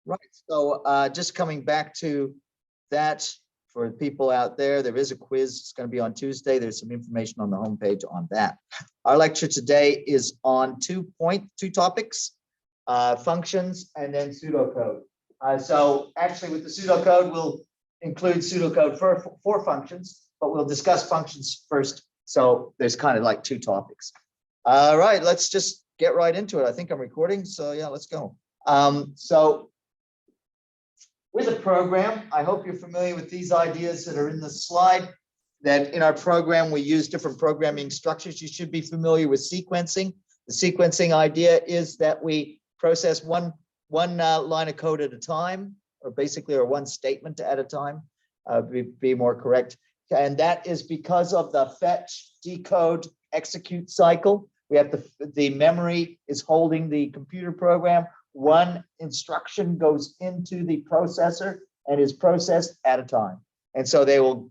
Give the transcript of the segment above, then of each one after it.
Right. So just coming back to that, for people out there, there is a quiz. It's going to be on Tuesday. There's some information on the homepage on that. Our lecture today is on two topics, functions and then pseudocode. So actually with the pseudocode, we'll include pseudocode for functions, but we'll discuss functions first. So there's kind of like two topics. All right, let's just get right into it. I think I'm recording. So yeah, let's go. So with a program, I hope you're familiar with these ideas that are in the slide, that in our program, we use different programming structures. You should be familiar with sequencing. The sequencing idea is that we process one line of code at a time, or basically, or one statement at a time, be more correct. And that is because of the fetch, decode, execute cycle. We have the memory is holding the computer program. One instruction goes into the processor and is processed at a time. And so they will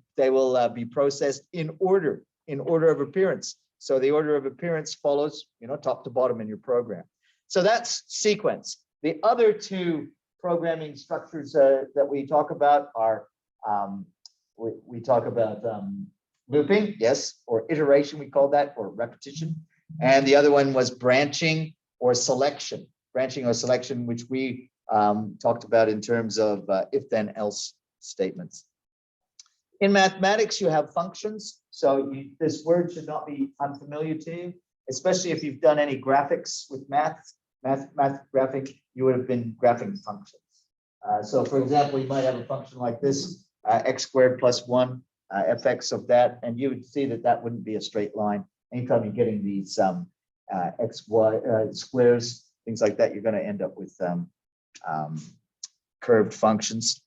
be processed in order of appearance. So the order of appearance follows, top to bottom in your program. So that's sequence. The other two programming structures that we talk about are, we talk about looping, yes, or iteration, we call that, or repetition. And the other one was branching or selection. Branching or selection, which we talked about in terms of if then else statements. In mathematics, you have functions. So this word should not be unfamiliar to you, especially if you've done any graphics with math graphic, you would have been graphing functions. So for example, you might have a function like this, x squared plus 1, fx of that, and you would see that that wouldn't be a straight line. Anytime you're getting these x, y squares, things like that, you're going to end up with curved functions.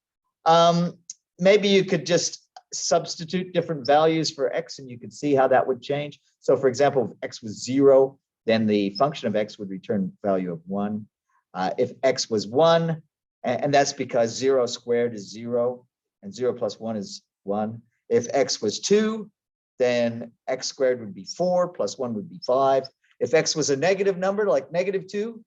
Maybe you could just substitute different values for x, and you could see how that would change. So for example, if x was 0, then the function of x would return value of 1. If x was 1, and that's because 0 squared is 0, and 0 plus 1 is 1. If x was 2, then x squared would be 4, plus 1 would be 5. If x was a negative number, like -2,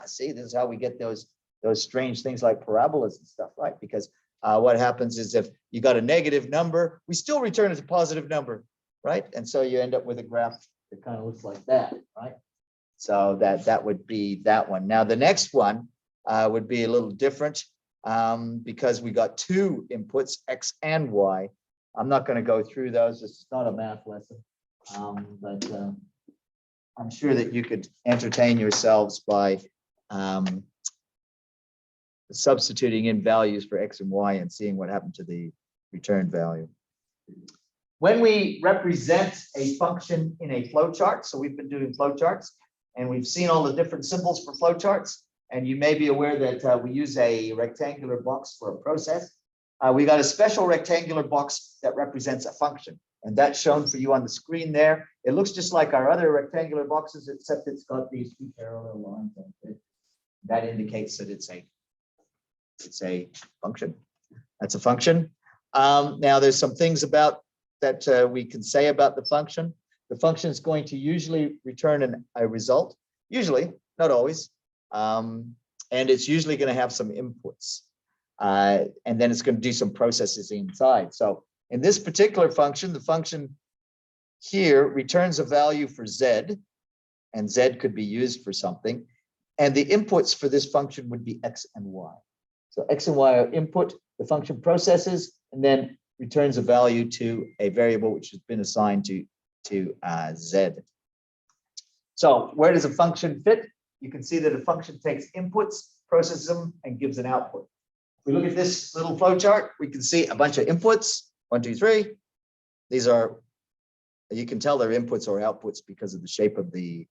see, this is how we get those strange things like parabolas and stuff, right? Because what happens is if you got a negative number, we still return as a positive number, right? And so you end up with a graph that kind of looks like that, right? So that would be that one. Now the next one would be a little different because we got two inputs, x and y. I'm not going to go through those. This is not a math lesson, but I'm sure that you could entertain yourselves by substituting in values for x and y and seeing what happened to the return value. When we represent a function in a flowchart, so we've been doing flowcharts, and we've seen all the different symbols for flowcharts, and you may be aware that we use a rectangular box for a process. We got a special rectangular box that represents a function. And that's shown for you on the screen there. It looks just like our other rectangular boxes, except it's got these two parallel lines on it. That indicates that it's a function. That's a function. Now there's some things about that we can say about the function. The function is going to usually return a result, usually, not always. And it's usually going to have some inputs. And then it's going to do some processes inside. So in this particular function, the function here returns a value for z, and z could be used for something. And the inputs for this function would be x and y. So x and y are input, the function processes, and then returns a value to a variable which has been assigned to z. So where does a function fit? You can see that a function takes inputs, processes them, and gives an output. If we look at this little flow chart, we can see a bunch of inputs. 1, 2, 3. These are, you can tell they're inputs or outputs because of the shape of the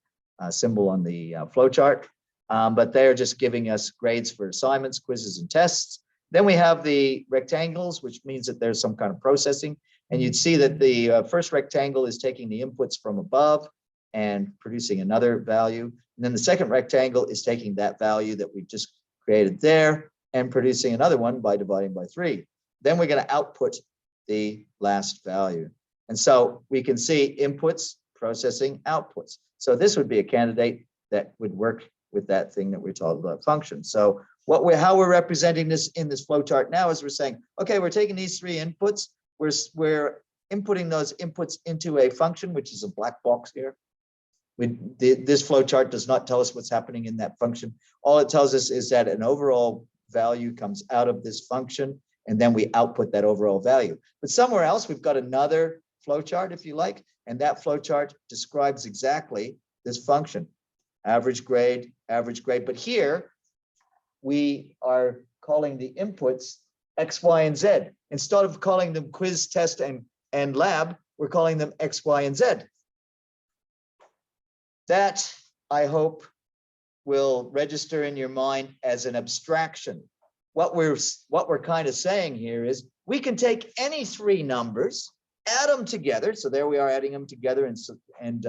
symbol on the flow chart. But they're just giving us grades for assignments, quizzes, and tests. Then we have the rectangles, which means that there's some kind of processing. And you'd see that the first rectangle is taking the inputs from above and producing another value. And then the second rectangle is taking that value that we just created there and producing another one by dividing by 3. Then we're going to output the last value. And so we can see inputs, processing, outputs. So this would be a candidate that would work with that thing that we're talking about, function. So how we're representing this in this flow chart now is we're saying, okay, we're taking these three inputs, we're inputting those inputs into a function, which is a black box here. This flow chart does not tell us what's happening in that function. All it tells us is that an overall value comes out of this function, and then we output that overall value. But somewhere else, we've got another flow chart, if you like, and that flow chart describes exactly this function, average grade, average grade. But here, we are calling the inputs X, Y, and Z. Instead of calling them quiz, test, and lab, we're calling them X, Y, and Z. That, I hope, will register in your mind as an abstraction. What we're kind of saying here is we can take any three numbers, add them together. So there we are adding them together and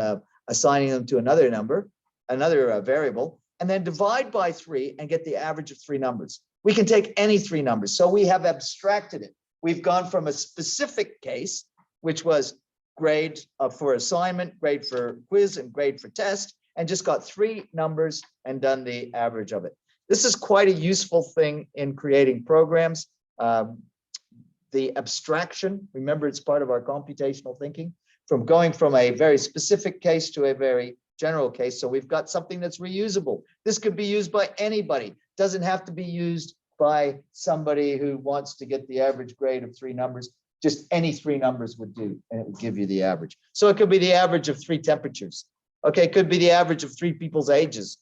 assigning them to another number, another variable, and then divide by 3 and get the average of 3 numbers. We can take any 3 numbers. So we have abstracted it. We've gone from a specific case, which was grade for assignment, grade for quiz, and grade for test, and just got 3 numbers and done the average of it. This is quite a useful thing in creating programs. The abstraction, remember, it's part of our computational thinking, from going from a very specific case to a very general case. So we've got something that's reusable. This could be used by anybody. Doesn't have to be used by somebody who wants to get the average grade of 3 numbers. Just any 3 numbers would do, and it would give you the average. So it could be the average of 3 temperatures. Okay, it could be the average of 3 people's ages.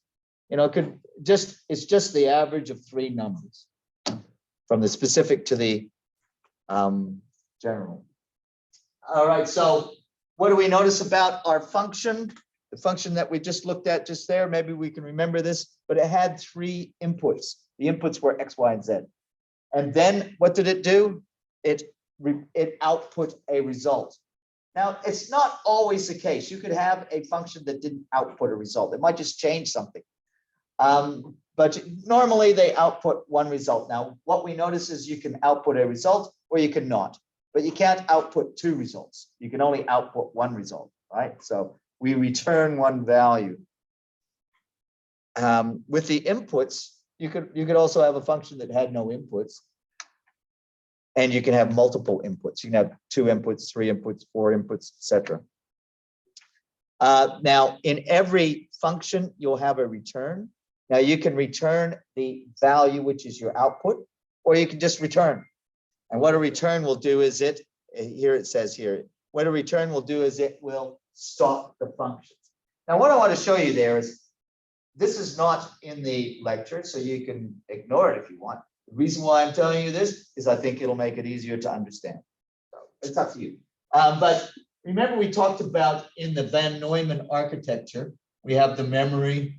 You know, it's just the average of 3 numbers, from the specific to the general. All right, so what do we notice about our function? The function that we just looked at just there, maybe we can remember this, but it had 3 inputs. The inputs were X, Y, and Z. And then what did it do? It output a result. Now, it's not always the case. You could have a function that didn't output a result. It might just change something. But normally they output 1 result. Now, what we notice is you can output a result or you cannot, but you can't output 2 results. You can only output 1 result, right? So we return 1 value. With the inputs, you could also have a function that had no inputs. And you can have multiple inputs. You can have 2 inputs, 3 inputs, 4 inputs, etc. Now, in every function, you'll have a return. Now, you can return the value, which is your output, or you can just return. And what a return will do is here it says here, what a return will do is it will stop the functions. Now, what I want to show you there is, this is not in the lecture, so you can ignore it if you want. The reason why I'm telling you this is I think it'll make it easier to understand. So it's up to you. But remember, we talked about in the Van Neumann architecture, we have the memory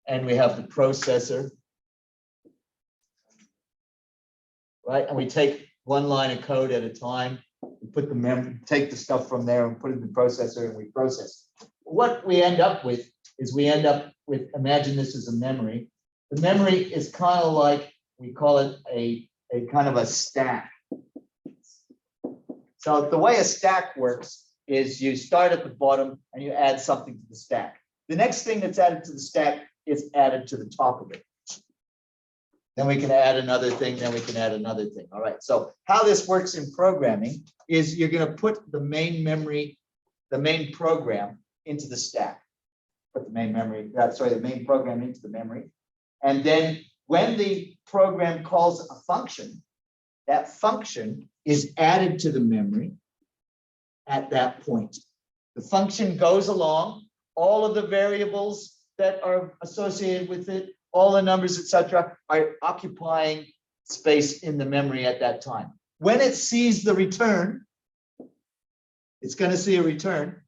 and we have the processor, right? And we take 1 line of code at a time. We put take the stuff from there and put it in the processor, and we process. What we end up with is imagine this as a memory. The memory is kind of like, we call it a kind of a stack. So the way a stack works is you start at the bottom and you add something to the stack. The next thing that's added to the stack is added to the top of it. Then we can add another thing, then we can add another thing. All right, so how this works in programming is you're going to put the main memory, the main program into the stack. Put the main program into the memory. And then when the program calls a function, that function is added to the memory at that point. The function goes along, all of the variables that are associated with it, all the numbers, etc., are occupying space in the memory at that time. When it sees the return, it's going to see a return.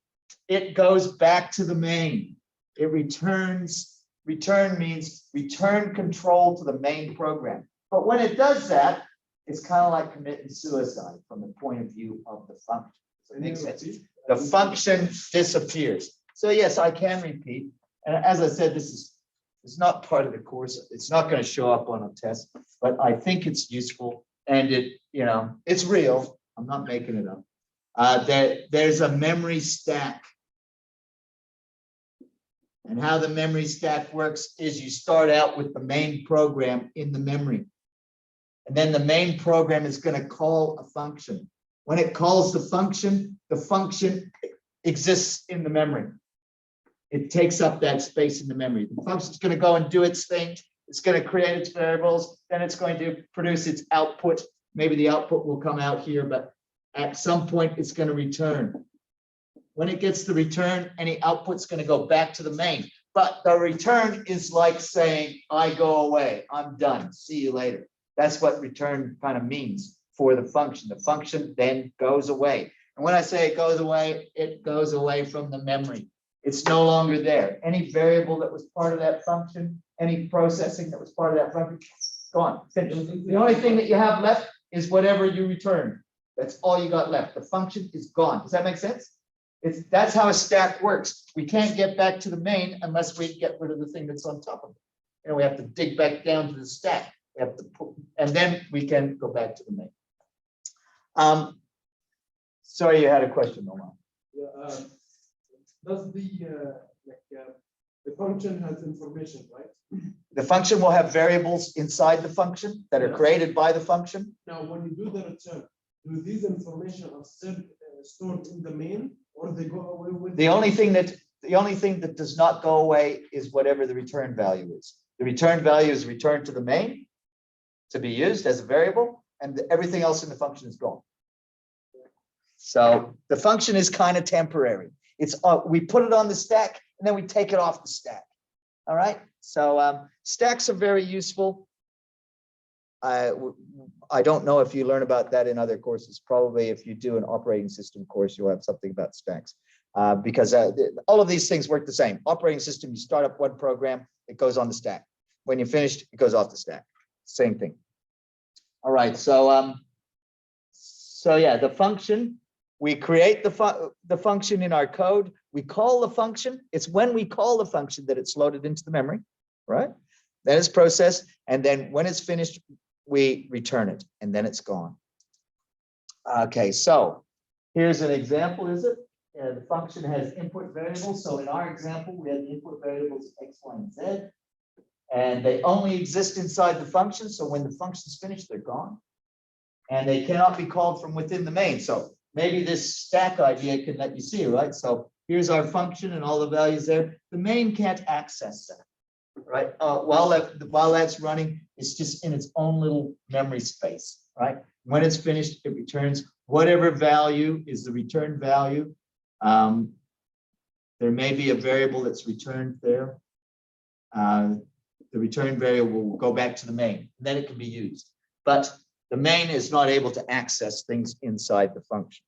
It goes back to the main. It returns. Return means return control to the main program. But when it does that, it's kind of like committing suicide from the point of view of the function. So it makes sense. The function disappears. So yes, I can repeat. And as I said, it's not part of the course. It's not going to show up on a test, but I think it's useful, and it's real. I'm not making it up. There's a memory stack. And how the memory stack works is you start out with the main program in the memory. And then the main program is going to call a function. When it calls the function exists in the memory. It takes up that space in the memory. The function is going to go and do its thing. It's going to create its variables. Then it's going to produce its output. Maybe the output will come out here, but at some point it's going to return. When it gets the return, any output's going to go back to the main. But the return is like saying, I go away. I'm done. See you later. That's what return kind of means for the function. The function then goes away. And when I say it goes away from the memory. It's no longer there. Any variable that was part of that function, any processing that was part of that function, gone. The only thing that you have left is whatever you returned. That's all you got left. The function is gone. Does that make sense? That's how a stack works. We can't get back to the main unless we get rid of the thing that's on top of it. We have to dig back down to the stack. We have to and then we can go back to the main. Sorry, you had a question, Omar. Yeah, does the function has information, right? The function will have variables inside the function that are created by the function. Now, when you do the return, do these information are still stored in the main, or they go away with the only thing that does not go away is whatever the return value is. The return value is returned to the main to be used as a variable, and everything else in the function is gone. So the function is kind of temporary. It's we put it on the stack and then we take it off the stack. All right. So stacks are very useful. I don't know if you learn about that in other courses. Probably if you do an operating system course, you'll have something about stacks because all of these things work the same. Operating system, you start up one program, it goes on the stack. When you're finished, it goes off the stack. Same thing. All right. So yeah, the function. We create the function in our code. We call the function. It's when we call the function that it's loaded into the memory, right? Then it's processed. And then when it's finished, we return it. And then it's gone. Okay, so here's an example, is it? The function has input variables. So in our example, we had the input variables X, Y, and Z. And they only exist inside the function. So when the function's finished, they're gone. And they cannot be called from within the main. So maybe this stack idea can let you see, right? So here's our function and all the values there. The main can't access that, right? While that's running, it's just in its own little memory space, right? When it's finished, it returns whatever value is the return value. There may be a variable that's returned there. The return variable will go back to the main, and then it can be used. But the main is not able to access things inside the function.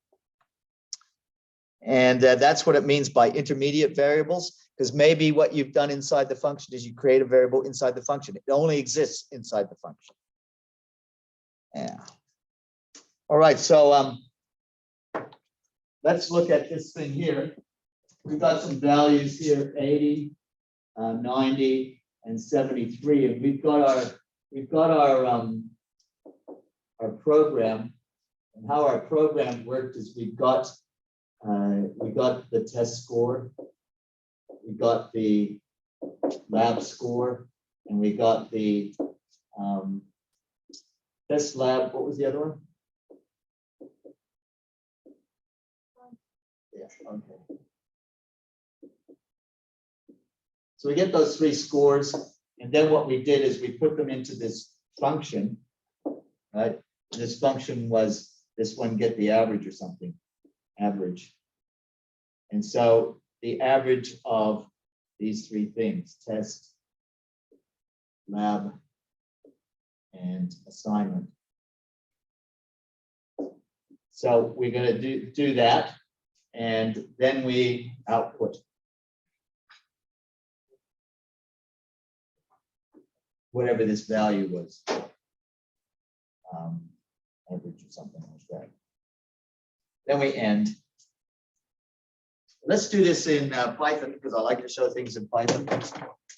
And that's what it means by intermediate variables, because maybe what you've done inside the function is you create a variable inside the function. It only exists inside the function. Yeah. All right, so let's look at this thing here. We've got some values here, 80, 90, and 73, and we've got our program, and how our program worked is we got the test score, we got the lab score, and we got the test lab. What was the other one? Yeah, okay. So we get those three scores, and then what we did is we put them into this function, right? This function was this one, get the average or something, average. And so the average of these three things, test, lab, and assignment. So we're going to do that, and then we output whatever this value was. Average or something like that. Then we end. Let's do this in Python because I like to show things in Python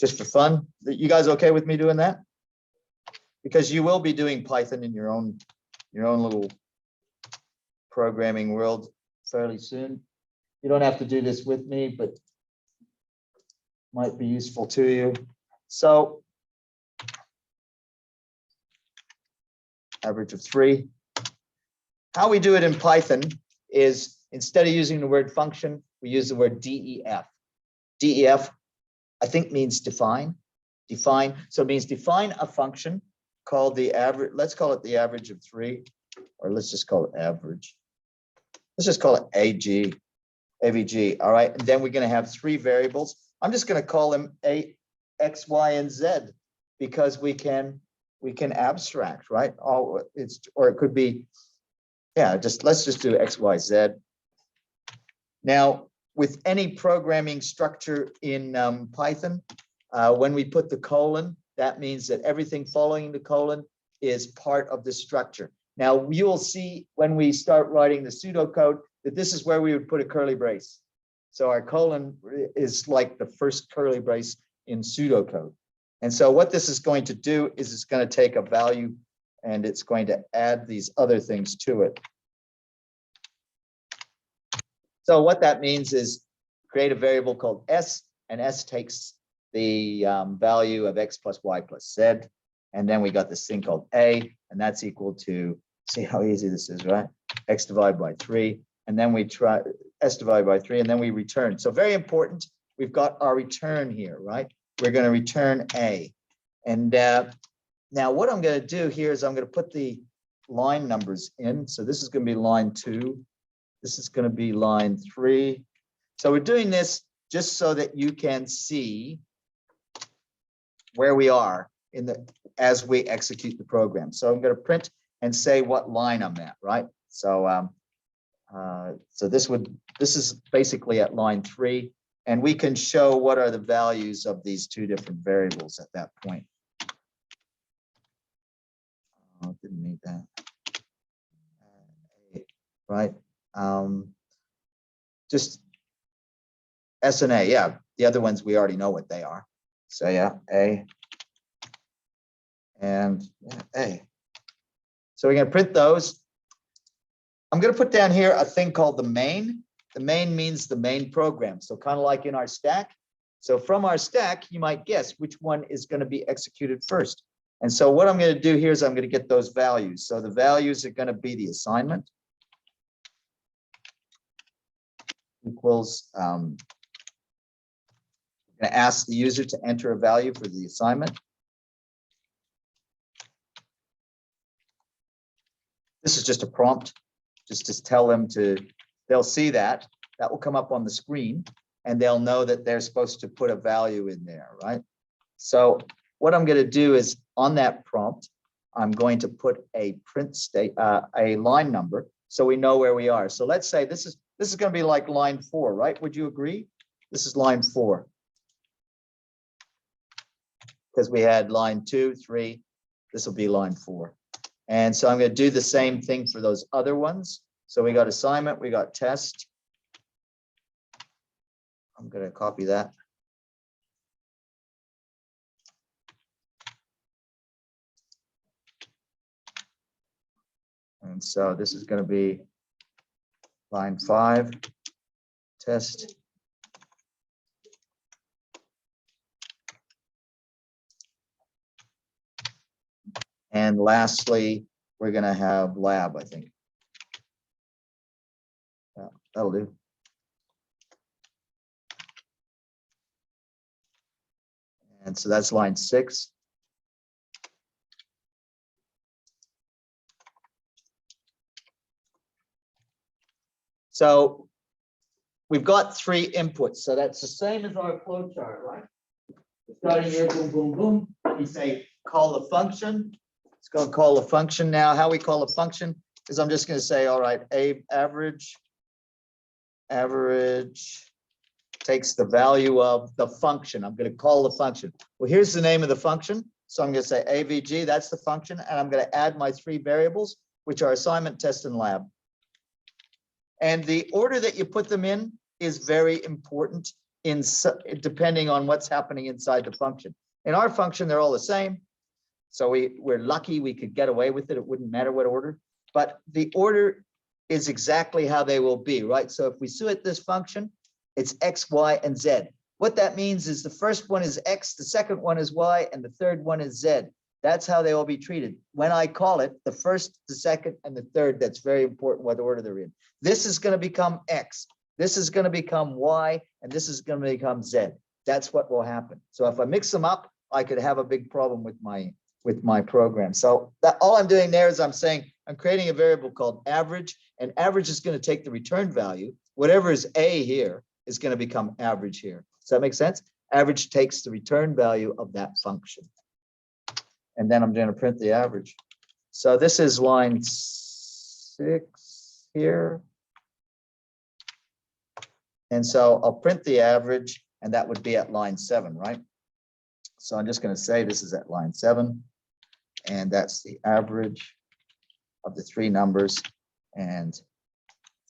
just for fun. You guys okay with me doing that? Because you will be doing Python in your own little programming world fairly soon. You don't have to do this with me, but might be useful to you. So average of 3. How we do it in Python is instead of using the word function, we use the word def. Def, I think, means define. Define. So it means define a function called the average. Let's call it the average of 3, or let's just call it average. Let's just call it AVG. All right. And then we're going to have 3 variables. I'm just going to call them A, X, Y, and Z because we can abstract, right? Or it could be, yeah, let's just do X, Y, Z. Now, with any programming structure in Python, when we put the colon, that means that everything following the colon is part of the structure. Now, you will see when we start writing the pseudocode that this is where we would put a curly brace. So our colon is like the first curly brace in pseudocode. And so what this is going to do is it's going to take a value and it's going to add these other things to it. So what that means is create a variable called S, and S takes the value of X plus Y plus Z. And then we got this thing called A, and that's equal to, see how easy this is, right? X divided by 3. And then we try S divided by 3, and then we return. So very important, we've got our return here, right? We're going to return A. And now what I'm going to do here is I'm going to put the line numbers in. So this is going to be line 2. This is going to be line 3. So we're doing this just so that you can see where we are as we execute the program. So I'm going to print and say what line I'm at, right? So so this is basically at line 3, and we can show what are the values of these 2 different variables at that point. Oh, didn't need that. Right. Just S and A. Yeah, the other ones we already know what they are. So yeah, A and A. So we're going to print those. I'm going to put down here a thing called the main. The main means the main program. So kind of like in our stack. So from our stack, you might guess which one is going to be executed first. And so what I'm going to do here is I'm going to get those values. So the values are going to be the assignment equals, I'm going to ask the user to enter a value for the assignment. This is just a prompt, just to tell them they'll see that will come up on the screen, and they'll know that they're supposed to put a value in there, right? So what I'm going to do is on that prompt, I'm going to put a print a line number, so we know where we are. So let's say this is going to be like line 4, right? Would you agree? This is line 4. Because we had line 2, 3, this will be line 4. And so I'm going to do the same thing for those other ones. So we got assignment, we got test. I'm going to copy that. And so this is going to be line 5, test. And lastly, we're going to have lab, I think. Yeah, that'll do. And so that's line 6. So we've got 3 inputs. So that's the same as our flow chart, right? Starting here, boom, boom, boom. We say call the function. It's going to call a function now. How we call a function is I'm just going to say, all right, average takes the value of the function. I'm going to call the function. Well, here's the name of the function. So I'm going to say AVG, that's the function. And I'm going to add my 3 variables, which are assignment, test, and lab. And the order that you put them in is very important depending on what's happening inside the function. In our function, they're all the same. So we're lucky we could get away with it. It wouldn't matter what order, but the order is exactly how they will be, right? So if we suit this function, it's X, Y, and Z. What that means is the first one is X, the second one is Y, and the third one is Z. That's how they will be treated. When I call it, the first, the second, and the third, that's very important what order they're in. This is going to become X. This is going to become Y, and this is going to become Z. That's what will happen. So if I mix them up, I could have a big problem with my program. So that all I'm doing there is I'm saying I'm creating a variable called average, and average is going to take the return value. Whatever is A here is going to become average here. Does that make sense? Average takes the return value of that function. And then I'm going to print the average. So this is line 6 here. And so I'll print the average, and that would be at line 7, right? So I'm just going to say this is at line 7, and that's the average of the 3 numbers, and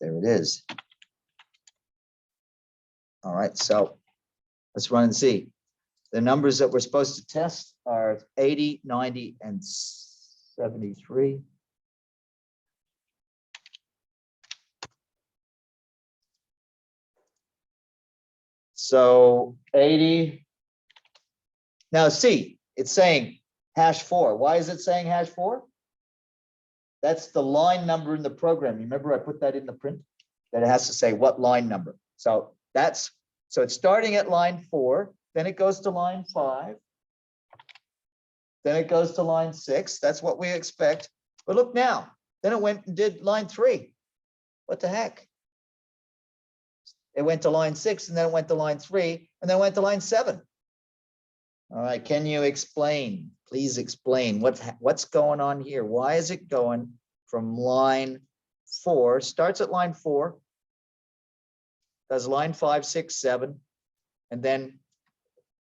there it is. All right, so let's run and see. The numbers that we're supposed to test are 80, 90, and 73. So 80. Now see, it's saying #4. Why is it saying #4? That's the line number in the program. Remember I put that in the print? That it has to say what line number. So it's starting at line 4, then it goes to line 5, then it goes to line 6. That's what we expect. But look now, then it went and did line 3. What the heck? It went to line 6, and then it went to line 3, and then went to line 7. All right, can you explain? Please explain what's going on here. Why is it going from line 4, starts at line 4, does line 5, 6, 7, and then,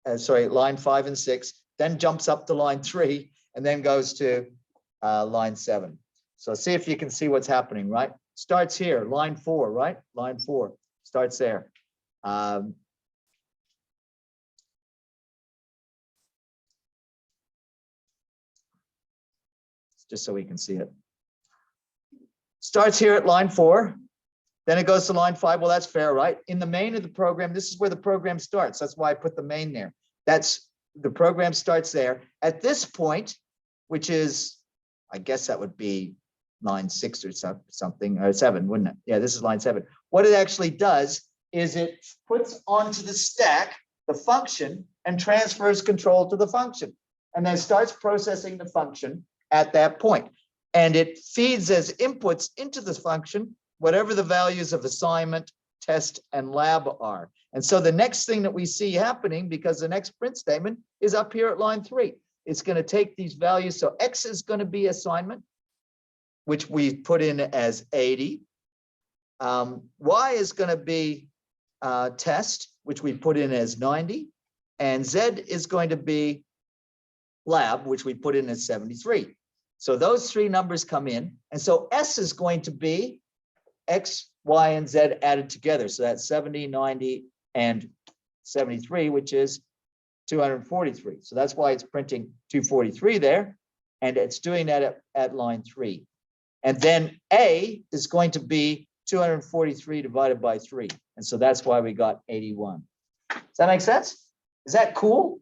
line 5 and 6, then jumps up to line 3, and then goes to line 7. So see if you can see what's happening, right? Starts here, line 4, right? Line 4 starts there. Just so we can see it. Starts here at line 4, then it goes to line 5. Well, that's fair, right? In the main of the program, this is where the program starts. That's why I put the main there. That's the program starts there. At this point, which is, I guess that would be line 6 or something, or 7, wouldn't it? Yeah, this is line 7. What it actually does is it puts onto the stack the function and transfers control to the function, and then starts processing the function at that point. And it feeds as inputs into the function whatever the values of assignment, test, and lab are. And so the next thing that we see happening, because the next print statement is up here at line 3, it's going to take these values. So X is going to be assignment, which we put in as 80. Y is going to be test, which we put in as 90. And Z is going to be lab, which we put in as 73. So those 3 numbers come in. And so S is going to be X, Y, and Z added together. So that's 70, 90, and 73, which is 243. So that's why it's printing 243 there. And it's doing that at line 3. And then A is going to be 243 divided by 3. And so that's why we got 81. Does that make sense? Is that cool?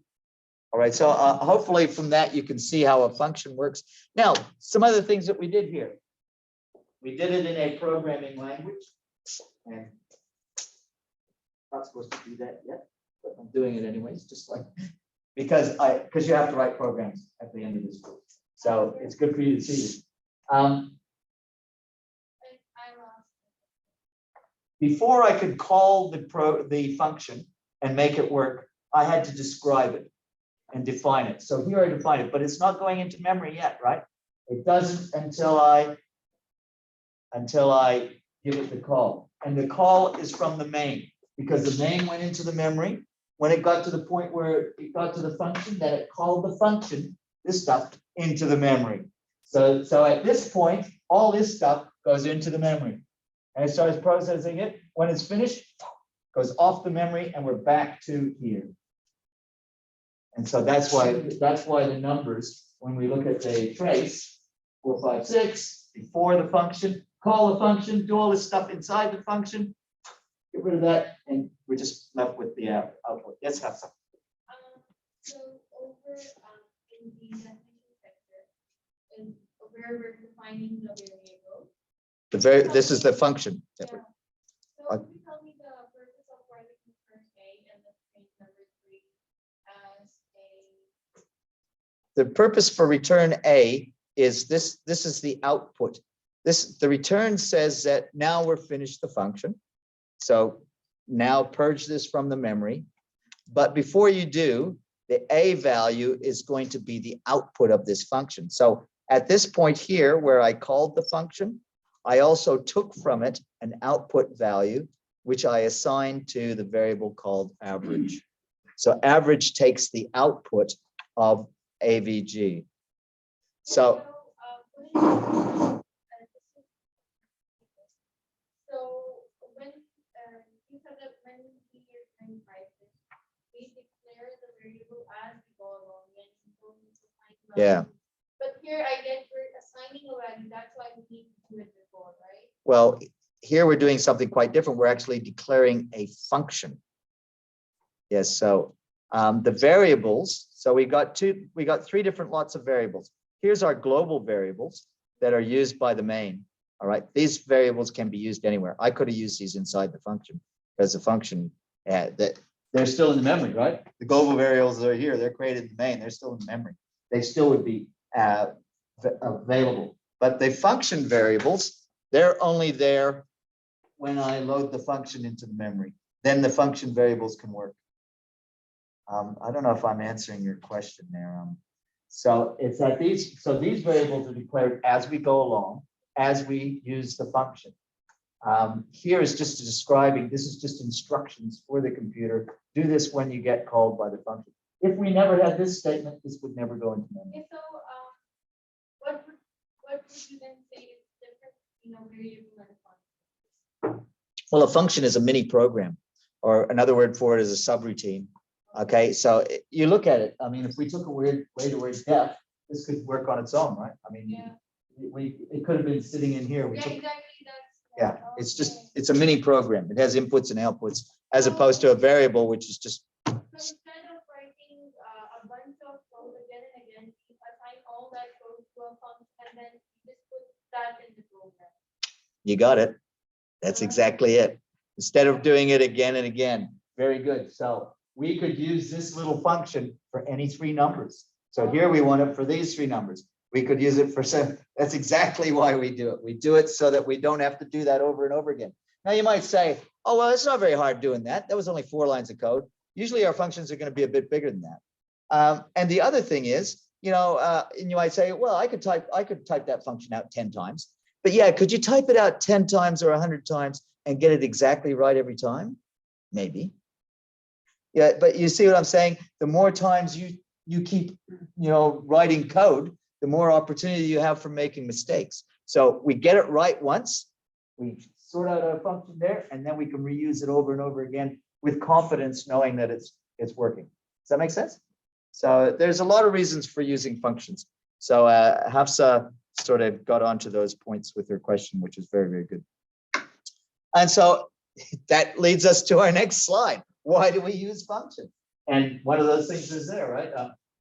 All right, so hopefully from that you can see how a function works. Now, some other things that we did here. We did it in a programming language, and not supposed to do that yet, but I'm doing it anyways, just like because you have to write programs at the end of this book. So it's good for you to see this. Before I could call the function and make it work, I had to describe it and define it. So here I define it, but it's not going into memory yet, right? It doesn't until I give it the call. And the call is from the main, because the main went into the memory. When it got to the point where it got to the function, that it called the function, this stuff, into the memory. So at this point, all this stuff goes into the memory. And it starts processing it. When it's finished, it goes off the memory, and we're back to here. And so that's why the numbers, when we look at the trace, 4, 5, 6, before the function, call the function, do all this stuff inside the function, get rid of that, and we're just left with the output. Yes, Hafsa. So over in the definition sector, and where we're defining the variable. This is the function. Yeah. So can you tell me the purpose of writing the first A and the page number 3 as a The purpose for return A is this is the output. The return says that now we're finished the function. So now purge this from the memory. But before you do, the A value is going to be the output of this function. So at this point here where I called the function, I also took from it an output value, which I assigned to the variable called average. So average takes the output of AVG. So when you said that when we return prices, we declare the variable as we go along and we don't need to find value. yeah. But here I get we're assigning a value. That's why we need to do it before, right? Well, here we're doing something quite different. We're actually declaring a function. Yes, so the variables, so we got 3 different lots of variables. Here's our global variables that are used by the main. All right, these variables can be used anywhere. I could have used these inside the function because the function that they're still in the memory, right? The global variables are here, they're created in the main, they're still in the memory. They still would be available. But the function variables, they're only there when I load the function into the memory. Then the function variables can work. I don't know if I'm answering your question there. So it's that these variables are declared as we go along, as we use the function. Here is just describing, this is just instructions for the computer. Do this when you get called by the function. If we never had this statement, this would never go into memory. Okay, so what would you then say is different between a variable and a function? Well, a function is a mini program, or another word for it is a subroutine. Okay, so you look at it. I mean, if we took away the word def, this could work on its own, right? I mean, Yeah. It could have been sitting in here. Yeah, exactly. That's Yeah, it's a mini program. It has inputs and outputs, as opposed to a variable, which is just. So instead of writing a bunch of code again and again, we assign all that code to a function and then we just put that in the program. You got it. That's exactly it. Instead of doing it again and again. Very good. So we could use this little function for any 3 numbers. So here we want it for these 3 numbers. We could use it for 7. That's exactly why we do it. We do it so that we don't have to do that over and over again. Now you might say, oh, well, it's not very hard doing that. That was only 4 lines of code. Usually our functions are going to be a bit bigger than that. And the other thing is, and you might say, well, I could type that function out 10 times. But yeah, could you type it out 10 times or 100 times and get it exactly right every time? Maybe. Yeah, but you see what I'm saying? The more times you keep, writing code, the more opportunity you have for making mistakes. So we get it right once, we sort out our function there, and then we can reuse it over and over again with confidence, knowing that it's working. Does that make sense? So there's a lot of reasons for using functions. So Hafsa sort of got onto those points with her question, which is very, very good. And so that leads us to our next slide. Why do we use functions? And one of those things is there, right?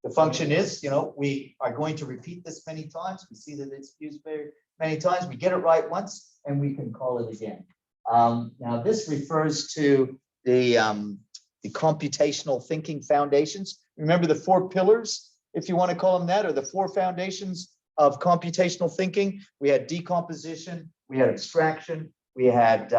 The function is, we are going to repeat this many times. We see that it's used very many times. We get it right once, and we can call it again. Now, this refers to the computational thinking foundations. Remember the 4 pillars, if you want to call them that, or the 4 foundations of computational thinking. We had decomposition, we had abstraction, we had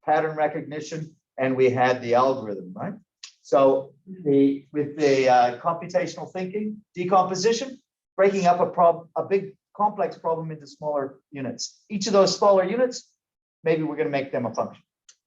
pattern recognition, and we had the algorithm, right? So with the computational thinking, decomposition, breaking up a big complex problem into smaller units. Each of those smaller units, maybe we're going to make them a function,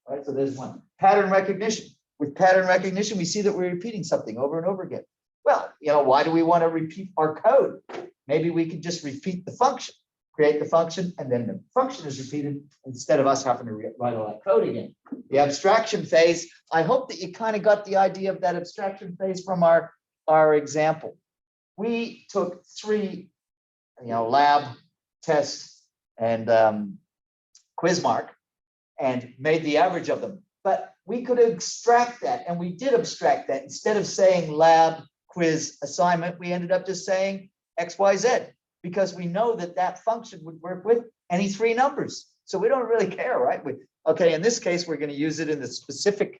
right? So there's one. Pattern recognition. With pattern recognition, we see that we're repeating something over and over again. Well, why do we want to repeat our code? Maybe we could just repeat the function, create the function, and then the function is repeated instead of us having to write all that code again. The abstraction phase, I hope that you kind of got the idea of that abstraction phase from our example. We took 3, lab, test, and quiz mark, and made the average of them. but we could extract that, and we did abstract that. Instead of saying lab, quiz, assignment, we ended up just saying XYZ, because we know that that function would work with any three numbers. So we don't really care, right? Okay, in this case, we're going to use it in the specific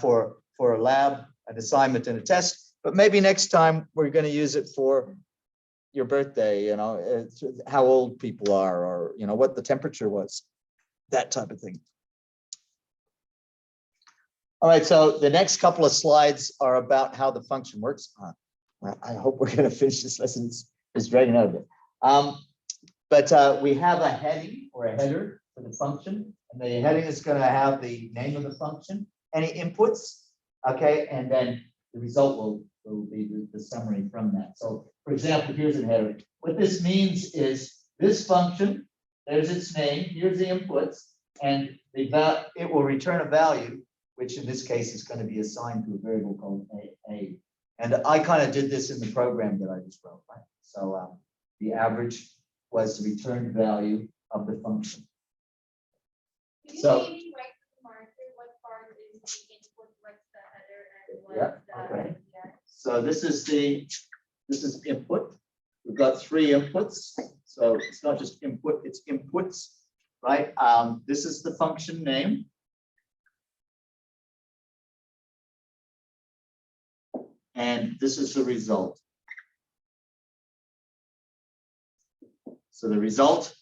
for a lab, an assignment, and a test. But maybe next time we're going to use it for your birthday, you know, how old people are, or, you know, what the temperature was, that type of thing. All right, so the next couple of slides are about how the function works. I hope we're going to finish this lesson. It's dragging out a bit. But we have a heading or a header for the function, and the heading is going to have the name of the function, any inputs, okay, and then the result will be the summary from that. So, for example, here's a header. What this means is this function, there's its name, here's the inputs, and it will return a value, which in this case is going to be assigned to a variable called A. And I kind of did this in the program that I just wrote, right? So the average was the return value of the function. Can you So- maybe write the marker, what part is the input, what's the header, and what's Yeah, okay. yeah. So this is input. We've got three inputs. So it's not just input, it's inputs, right? This is the function name. And this is the result. So the result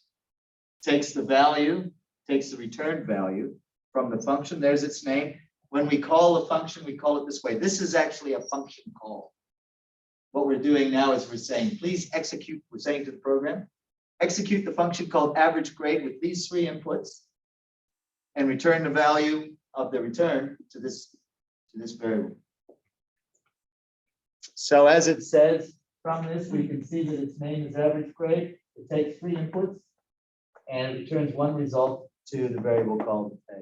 takes the value, takes the returned value from the function. There's its name. When we call a function, we call it this way. This is actually a function call. What we're doing now is we're saying, please execute, we're saying to the program, execute the function called average grade with these three inputs and return the value of the return to this variable. So as it says, from this, we can see that its name is average grade. It takes three inputs and returns one result to the variable called A.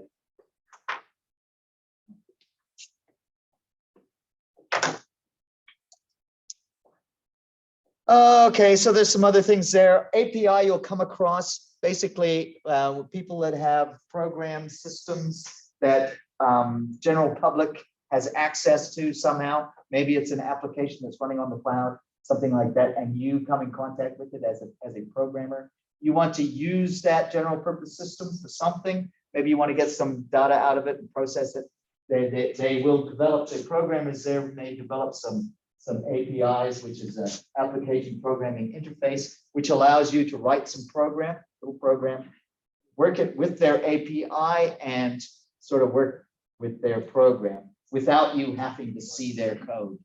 Okay, so there's some other things there. API you'll come across, basically people that have program systems that general public has access to somehow. Maybe it's an application that's running on the cloud, something like that, and you come in contact with it as a programmer. You want to use that general purpose system for something. Maybe you want to get some data out of it and process it. They will develop, the programmers there may develop some APIs, which is an application programming interface, which allows you to write some little program, work it with their API and sort of work with their program without you having to see their code.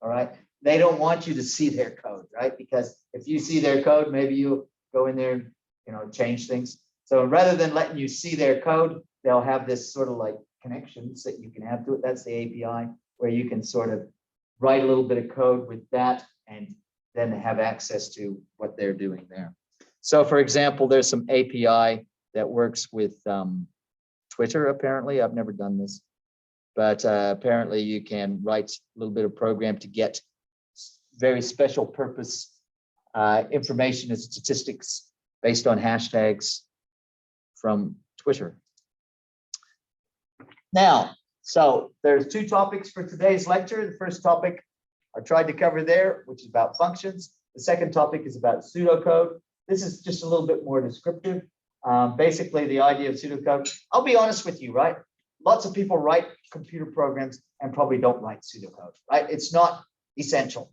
All right. They don't want you to see their code, right? Because if you see their code, maybe you go in there, you know, change things. So rather than letting you see their code, they'll have this sort of like connections that you can have to it. That's the API where you can sort of write a little bit of code with that and then have access to what they're doing there. So for example, there's some API that works with Twitter, apparently. I've never done this, but apparently you can write a little bit of program to get very special purpose information and statistics based on hashtags from Twitter. Now, so there's two topics for today's lecture. The first topic I tried to cover there, which is about functions. The second topic is about pseudocode. This is just a little bit more descriptive. Basically, the idea of pseudocode, I'll be honest with you, right? Lots of people write computer programs and probably don't write pseudocode, right? It's not essential.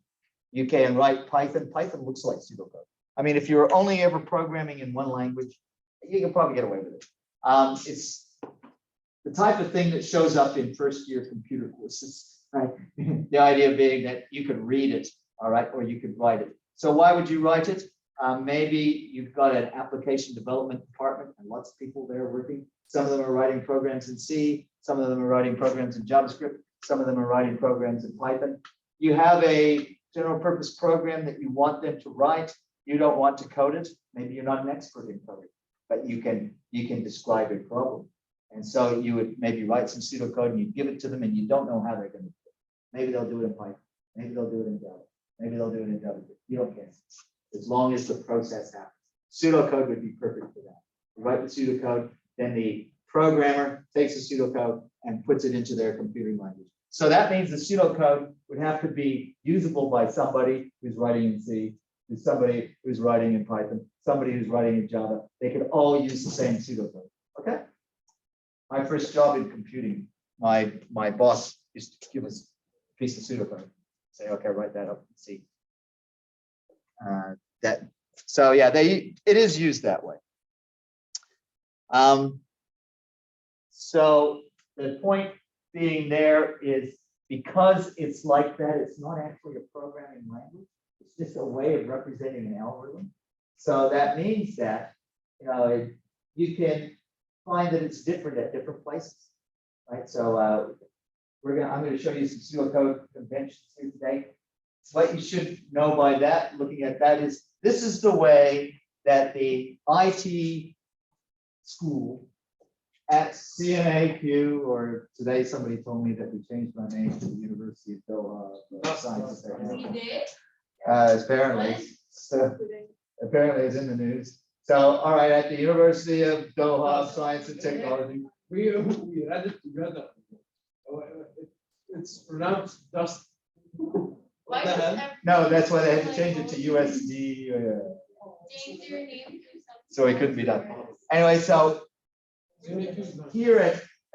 You can write Python. Python looks like pseudocode. I mean, if you're only ever programming in one language, you can probably get away with it. It's the type of thing that shows up in first-year computer courses, right? The idea being that you could read it, all right, or you could write it. So why would you write it? Maybe you've got an application development department and lots of people there working. Some of them are writing programs in C, some of them are writing programs in JavaScript, some of them are writing programs in Python. You have a general purpose program that you want them to write. You don't want to code it. Maybe you're not an expert in coding, but you can describe a problem. And so you would maybe write some pseudocode and you give it to them and you don't know how they're going to do it. Maybe they'll do it in Python. Maybe they'll do it in Java. Maybe they'll do it in JavaScript. You don't care. As long as the process happens. Pseudocode would be perfect for that. You write the pseudocode, then the programmer takes a pseudocode and puts it into their computing language. So that means the pseudocode would have to be usable by somebody who's writing in C, somebody who's writing in Python, somebody who's writing in Java. They could all use the same pseudocode. Okay. My first job in computing, my boss used to give us a piece of pseudocode. Say, okay, write that up and see. So yeah, it is used that way. So the point being there is because it's like that, it's not actually a programming language. It's just a way of representing an algorithm. So that means that you can find that it's different at different places, right? So I'm going to show you some pseudocode conventions here today. What you should know by that, looking at that, is this is the way that the IT school at CNAQ, or today somebody told me that we changed my name to the University of Doha Science and Technology. Apparently, so apparently it's in the news. So, all right, at the University of Doha Science and Technology. We read it together. It's pronounced dust. Why does everyone No, that's why they had to change it to USD. change your name to something? So it couldn't be done. Anyway, so here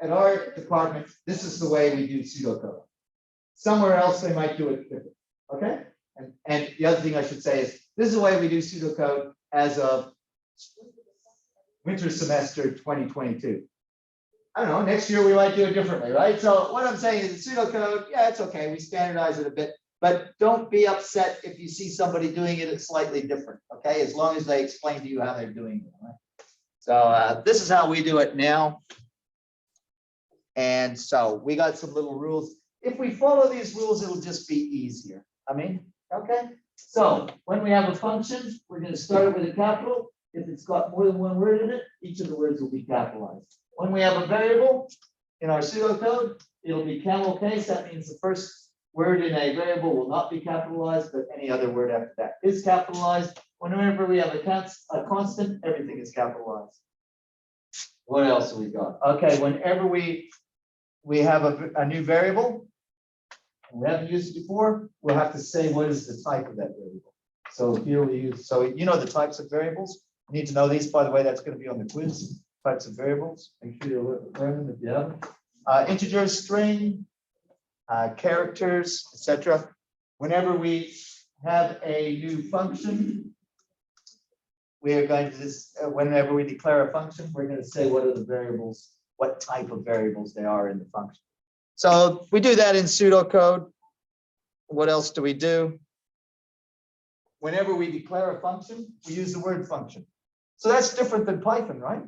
at our department, this is the way we do pseudocode. Somewhere else they might do it different. Okay? And the other thing I should say is this is the way we do pseudocode as of winter semester 2022. I don't know, next year we might do it differently, right? So what I'm saying is the pseudocode, yeah, it's okay. We standardize it a bit, but don't be upset if you see somebody doing it slightly different, okay? As long as they explain to you how they're doing it, right? So this is how we do it now. And so we got some little rules. If we follow these rules, it'll just be easier. Okay? So when we have a function, we're going to start it with a capital. If it's got more than one word in it, each of the words will be capitalized. When we have a variable in our pseudocode, it'll be camel case. That means the first word in a variable will not be capitalized, but any other word after that is capitalized. Whenever we have a constant, everything is capitalized. What else have we got? Okay, whenever we have a new variable, and we haven't used it before, we'll have to say what is the type of that variable. So here we use, so you know the types of variables. You need to know these, by the way, that's going to be on the quiz. Types of variables. Make sure you learn them if you have. Integer, string, characters, etc. Whenever we have a new function, we are going to whenever we declare a function, we're going to say what are the variables, what type of variables they are in the function. So we do that in pseudocode. What else do we do? Whenever we declare a function, we use the word function. So that's different than Python, right?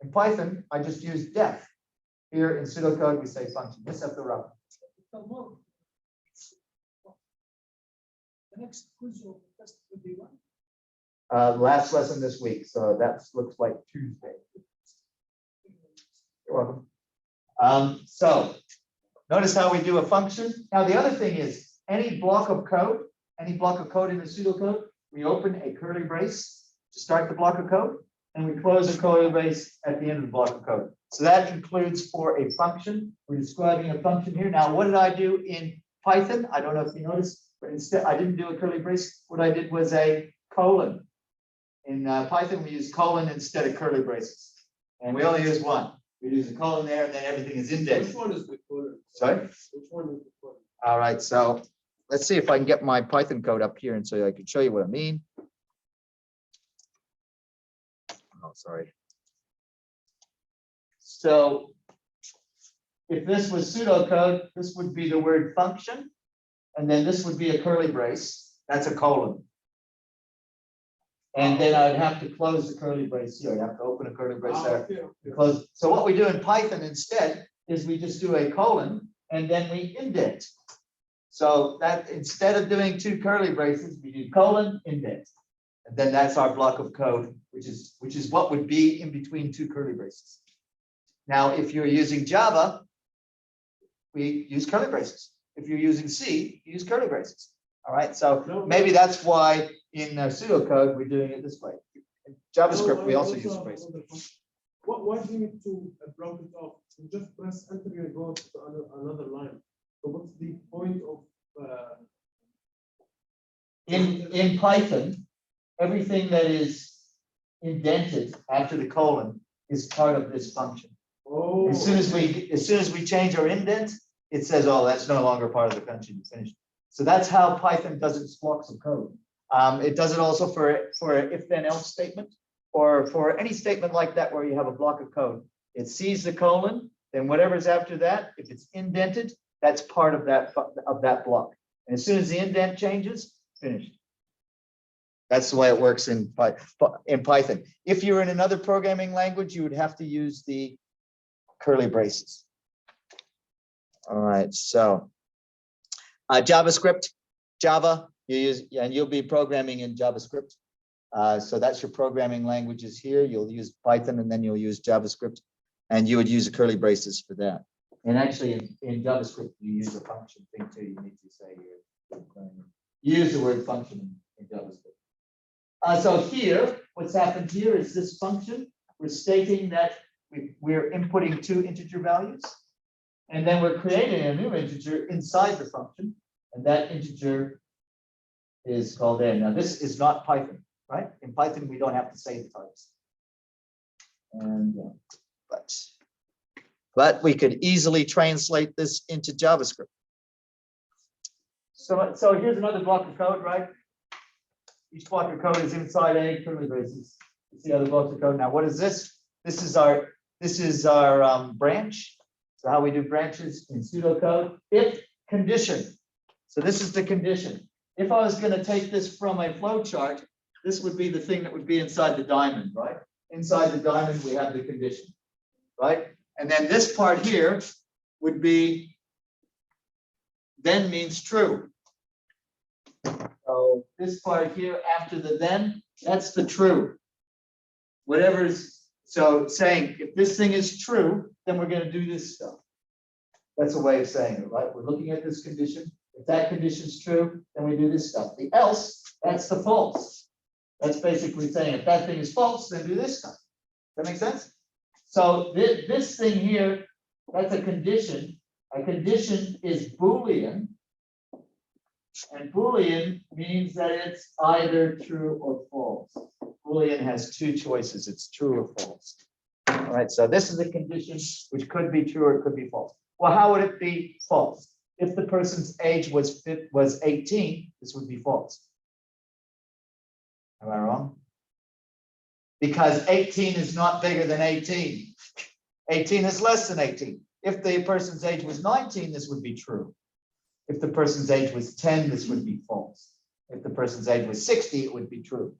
In Python, I just use def. Here in pseudocode, we say function. Yes, after rub. The next quiz or test will be one. Last lesson this week, so that looks like Tuesday. You're welcome. So notice how we do a function. Now the other thing is any block of code in the pseudocode, we open a curly brace to start the block of code, and we close a curly brace at the end of the block of code. So that includes for a function. We're describing a function here. Now, what did I do in Python? I don't know if you noticed, but instead I didn't do a curly brace. What I did was a colon. In Python, we use colon instead of curly braces. And we only use one. We use a colon there, and then everything is indexed. Which one is the colon? Sorry? Which one is the colon? All right, so let's see if I can get my Python code up here and so I can show you what I mean. Oh, sorry. So if this was pseudocode, this would be the word function, and then this would be a curly brace. That's a colon. And then I'd have to close the curly brace here. I'd have to open a curly brace there. Okay. Close. So what we do in Python instead is we just do a colon and then we indent. So that instead of doing two curly braces, we do colon, indent. And then that's our block of code, which is what would be in between two curly braces. Now, if you're using Java, we use curly braces. If you're using C, you use curly braces. All right, so maybe that's why in pseudocode we're doing it this way. In JavaScript, we also use braces. Why do you need to block it off? You just press enter and go to another line. So what's the point of In Python, everything that is indented after the colon is part of this function. oh, As soon as we change our indent, it says, oh, that's no longer part of the function, you finished. So that's how Python does its blocks of code. It does it also for an if then else statement, or for any statement like that where you have a block of code. It sees the colon, then whatever's after that, if it's indented, that's part of that block. And as soon as the indent changes, finished. That's the way it works in Python. If you're in another programming language, you would have to use the curly braces. All right, so JavaScript, Java, you use, and you'll be programming in JavaScript. So that's your programming languages here. You'll use Python and then you'll use JavaScript, and you would use the curly braces for that. And actually in JavaScript, you use a function thing too. You need to say you use the word function in JavaScript. So here, what's happened here is this function. We're stating that we're inputting 2 integer values, and then we're creating a new integer inside the function, and that integer is called n. Now this is not Python, right? In Python, we don't have to say the types. And but we could easily translate this into JavaScript. So here's another block of code, right? Each block of code is inside a curly braces. You see other blocks of code. Now, what is this? This is our branch. So how we do branches in pseudocode. If condition. So this is the condition. If I was going to take this from a flow chart, this would be the thing that would be inside the diamond, right? Inside the diamond, we have the condition, right? And then this part here would be then means true. So this part here after the then, that's the true. Whatever's, so saying if this thing is true, then we're going to do this stuff. That's a way of saying it, right? We're looking at this condition. If that condition is true, then we do this stuff. The else, that's the false. That's basically saying if that thing is false, then do this stuff. That make sense? So this thing here, that's a condition. A condition is Boolean. And Boolean means that it's either true or false. Boolean has 2 choices. It's true or false. All right, so this is a condition which could be true or it could be false. Well, how would it be false? If the person's age was 18, this would be false. Am I wrong? Because 18 is not bigger than 18. 18 is less than 18. If the person's age was 19, this would be true. If the person's age was 10, this would be false. If the person's age was 60, it would be true.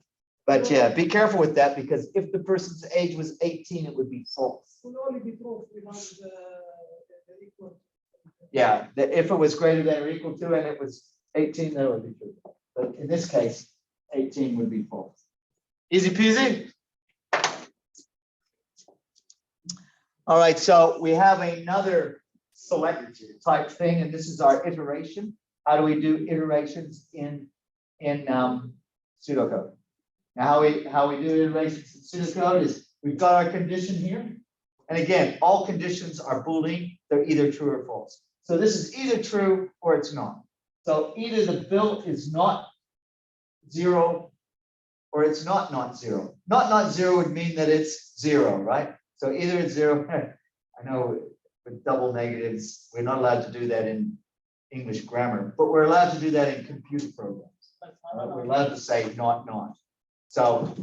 But yeah, be careful with that, because if the person's age was 18, it would be false. It will only be true without the equal. Yeah, if it was greater than or equal to and it was 18, that would be true. But in this case, 18 would be false. Easy peasy. All right, so we have another select type thing, and this is our iteration. How do we do iterations in pseudocode? Now, how we do iterations in pseudocode is we've got our condition here, and again, all conditions are Boolean. They're either true or false. So this is either true or it's not. So either the bill is not 0 or it's not 0. Not 0 would mean that it's 0, right? So either it's 0. I know with double negatives, we're not allowed to do that in English grammar, but we're allowed to do that in computer programs. We're allowed to say not. So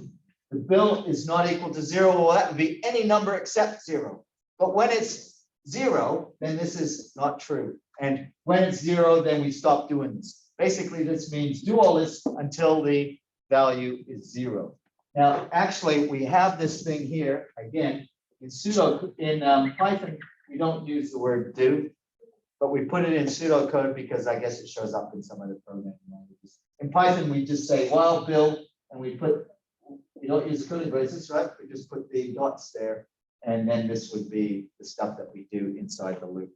the bill is not equal to 0. Well, that would be any number except 0. But when it's 0, then this is not true. And when it's 0, then we stop doing this. Basically, this means do all this until the value is 0. Now, actually, we have this thing here again in Python. We don't use the word do, but we put it in pseudocode because I guess it shows up in some other programming languages. In Python, we just say while bill, and we don't use curly braces, right? We just put the dots there, and then this would be the stuff that we do inside the loop.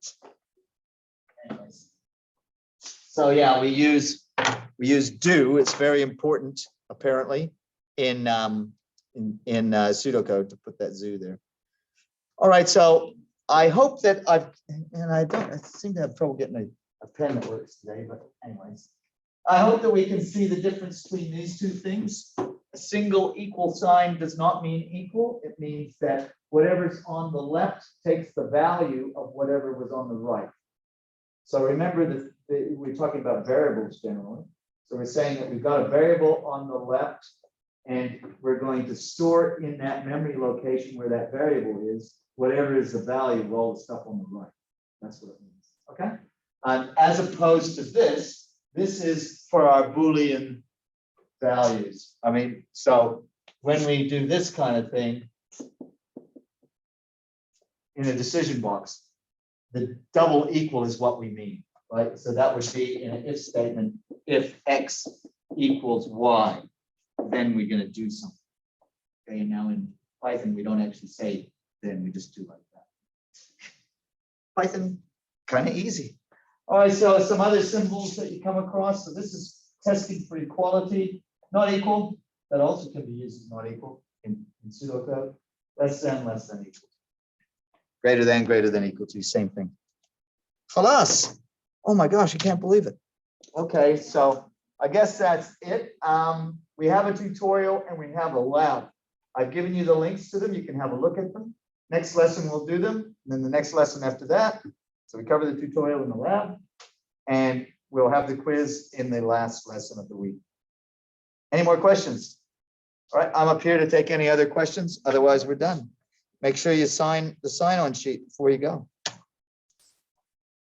Anyways. So yeah, we use do. It's very important, apparently, in pseudocode to put that zoo there. All right, so I hope that I seem to have trouble getting a pen that works today, but anyways. I hope that we can see the difference between these two things. A single equal sign does not mean equal. It means that whatever's on the left takes the value of whatever was on the right. So remember that we're talking about variables generally. So we're saying that we've got a variable on the left, and we're going to store in that memory location where that variable is, whatever is the value of all the stuff on the right. That's what it means, okay? As opposed to this is for our Boolean values. I mean, so when we do this kind of thing in a decision box, the double equal is what we mean, right? So that would be in an if statement, if X equals Y, then we're going to do something. Okay, and now in Python, we don't actually say then, we just do like that. Python, kind of easy. All right, so some other symbols that you come across. So this is testing for equality, not equal. That also can be used as not equal in pseudocode. Less than equal. Greater than equal to, same thing. Khalas. Oh my gosh, I can't believe it. Okay, so I guess that's it. We have a tutorial and we have a lab. I've given you the links to them. You can have a look at them. Next lesson, we'll do them. And then the next lesson after that. So we cover the tutorial in the lab, and we'll have the quiz in the last lesson of the week. Any more questions? All right, I'm up here to take any other questions. Otherwise, we're done. Make sure you sign the sign-on sheet before you go.